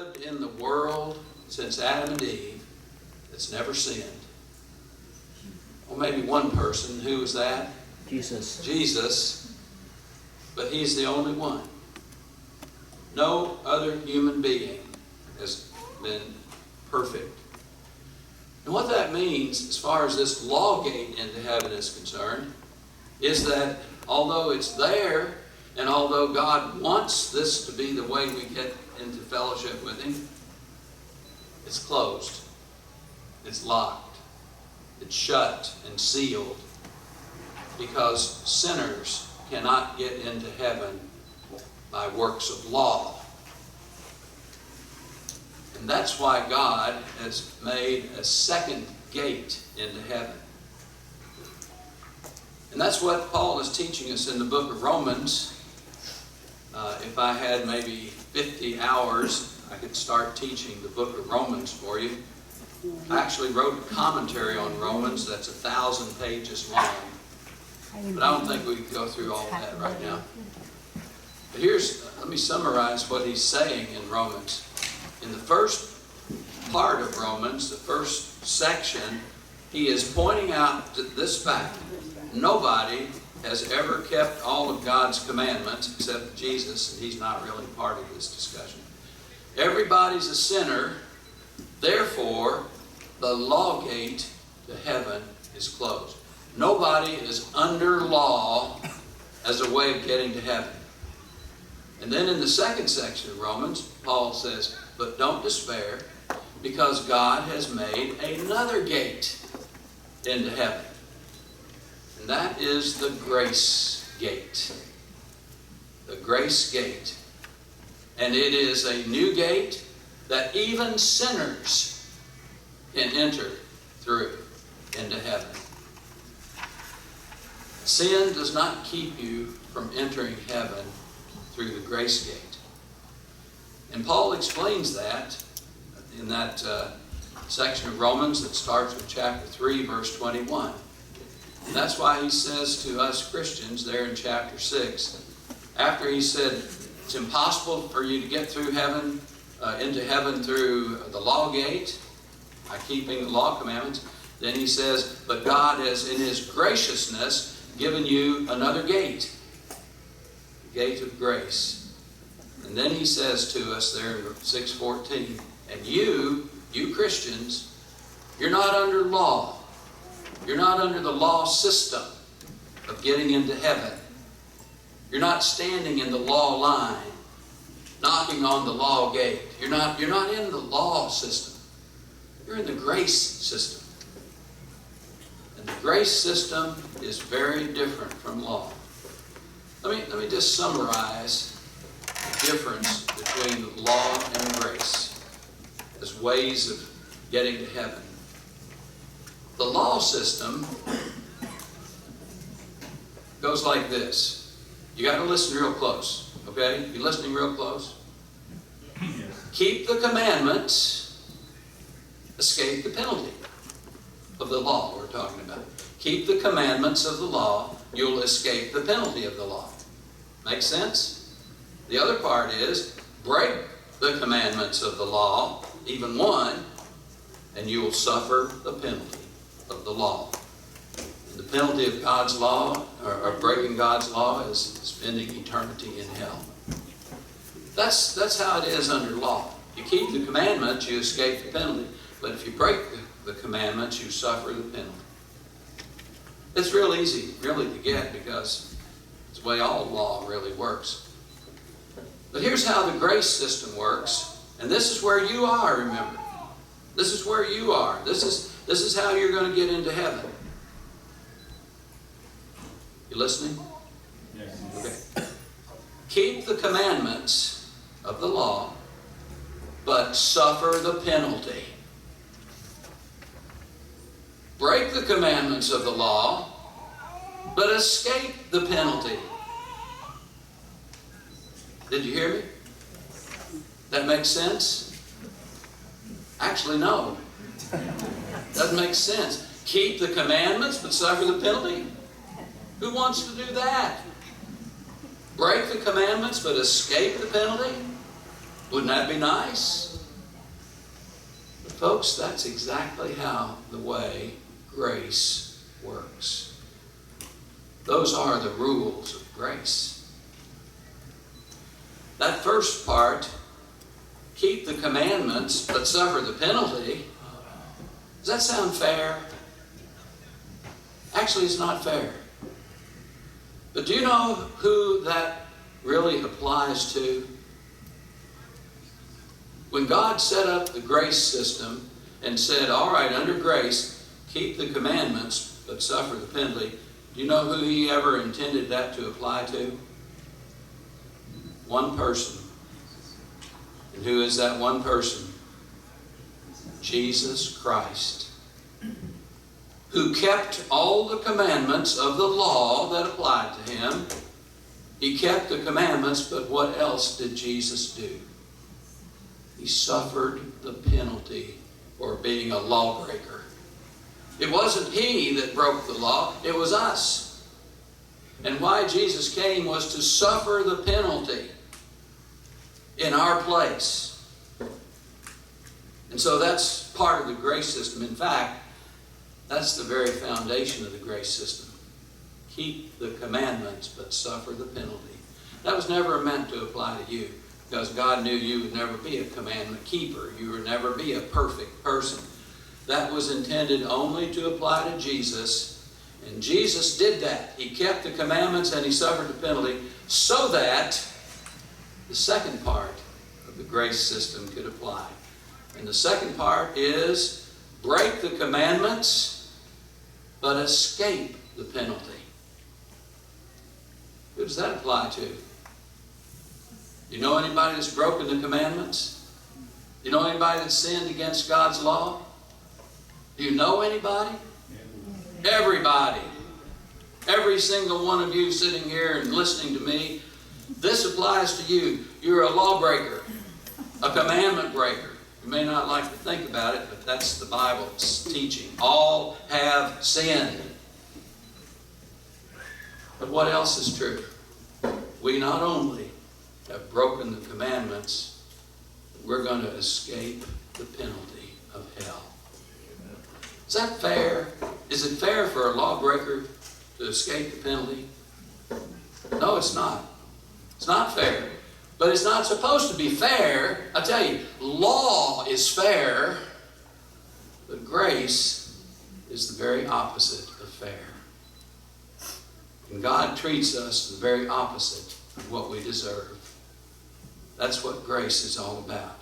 lived in the world since Adam and Eve that's never sinned. Well, maybe one person. Who was that? Jesus. Jesus. But he's the only one. No other human being has been perfect. And what that means, as far as this law gate into heaven is concerned, is that although it's there, and although God wants this to be the way we get into fellowship with Him, it's closed. It's locked. It's shut and sealed. Because sinners cannot get into heaven by works of law. And that's why God has made a second gate into heaven. And that's what Paul is teaching us in the book of Romans. If I had maybe 50 hours, I could start teaching the book of Romans for you. I actually wrote a commentary on Romans that's 1,000 pages long. But I don't think we can go through all of that right now. But let me summarize what he's saying in Romans. In the first part of Romans, the first section, he is pointing out this fact. Nobody has ever kept all of God's commandments except Jesus, and he's not really part of this discussion. Everybody's a sinner. Therefore, the law gate to heaven is closed. Nobody is under law as a way of getting to heaven. And then in the second section of Romans, Paul says, but don't despair, because God has made another gate into heaven. And that is the grace gate. The grace gate. And it is a new gate that even sinners can enter through into heaven. Sin does not keep you from entering heaven through the grace gate. And Paul explains that in that section of Romans that starts with chapter 3, verse 21. And that's why he says to us Christians there in chapter 6, after he said, it's impossible for you to get through heaven, into heaven through the law gate, by keeping the law commandments, then he says, but God has in His graciousness given you another gate, the gate of grace. And then he says to us there in 6:14, and you Christians, you're not under law. You're not under the law system of getting into heaven. You're not standing in the law line, knocking on the law gate. You're not in the law system. You're in the grace system. And the grace system is very different from law. Let me just summarize the difference between law and grace as ways of getting to heaven. The law system goes like this. You got to listen real close, okay? You listening real close? Keep the commandments, escape the penalty of the law we're talking about. Keep the commandments of the law, you'll escape the penalty of the law. Make sense? The other part is, break the commandments of the law, even one, and you will suffer the penalty of the law. And the penalty of God's law, or breaking God's law, is spending eternity in hell. That's how it is under law. You keep the commandments, you escape the penalty. But if you break the commandments, you suffer the penalty. It's real easy, really, to get, because it's the way all law really works. But here's how the grace system works. And this is where you are, remember. This is where you are. This is how you're going to get into heaven. You listening? Yes. Okay. Keep the commandments of the law, but suffer the penalty. Break the commandments of the law, but escape the penalty. Did you hear me? That makes sense? Actually, no. Doesn't make sense. Keep the commandments, but suffer the penalty? Who wants to do that? Break the commandments, but escape the penalty? Wouldn't that be nice? But folks, that's exactly how the way grace works. Those are the rules of grace. That first part, keep the commandments but suffer the penalty. Does that sound fair? Actually, it's not fair. But do you know who that really applies to? When God set up the grace system and said, all right, under grace, keep the commandments but suffer the penalty, do you know who he ever intended that to apply to? One person. And who is that one person? Jesus Christ, who kept all the commandments of the law that applied to him. He kept the commandments, but what else did Jesus do? He suffered the penalty for being a lawbreaker. It wasn't he that broke the law, it was us. And why Jesus came was to suffer the penalty in our place. And so that's part of the grace system. In fact, that's the very foundation of the grace system. Keep the commandments, but suffer the penalty. That was never meant to apply to you, because God knew you would never be a commandment keeper. You would never be a perfect person. That was intended only to apply to Jesus. And Jesus did that. He kept the commandments and he suffered the penalty so that the second part of the grace system could apply. And the second part is break the commandments, but escape the penalty. Who does that apply to? You know anybody that's broken the commandments? You know anybody that's sinned against God's law? Do you know anybody? Everybody. Every single one of you sitting here and listening to me, this applies to you. You're a lawbreaker, a commandment breaker. You may not like to think about it, but that's the Bible's teaching. All have sinned. But what else is true? We not only have broken the commandments, we're going to escape the penalty of hell. Is that fair? Is it fair for a lawbreaker to escape the penalty? No, it's not. It's not fair. But it's not supposed to be fair. I tell you, law is fair, but grace is the very opposite of fair. And God treats us the very opposite of what we deserve. That's what grace is all about.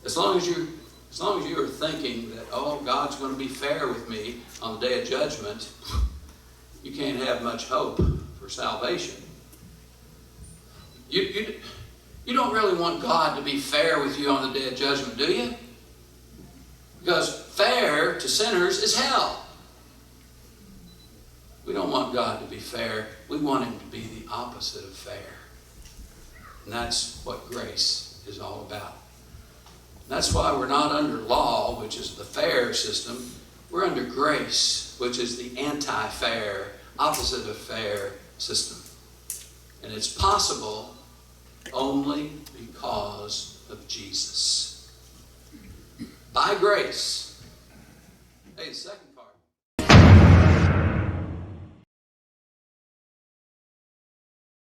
As long as you are thinking that, oh, God's going to be fair with me on the day of judgment, you can't have much hope for salvation. You don't really want God to be fair with you on the day of judgment, do you? Because fair to sinners is hell. We don't want God to be fair. We want him to be the opposite of fair. And that's what grace is all about. That's why we're not under law, which is the fair system. We're under grace, which is the anti-fair, opposite of fair system. And it's possible only because of Jesus. By grace. Hey, second.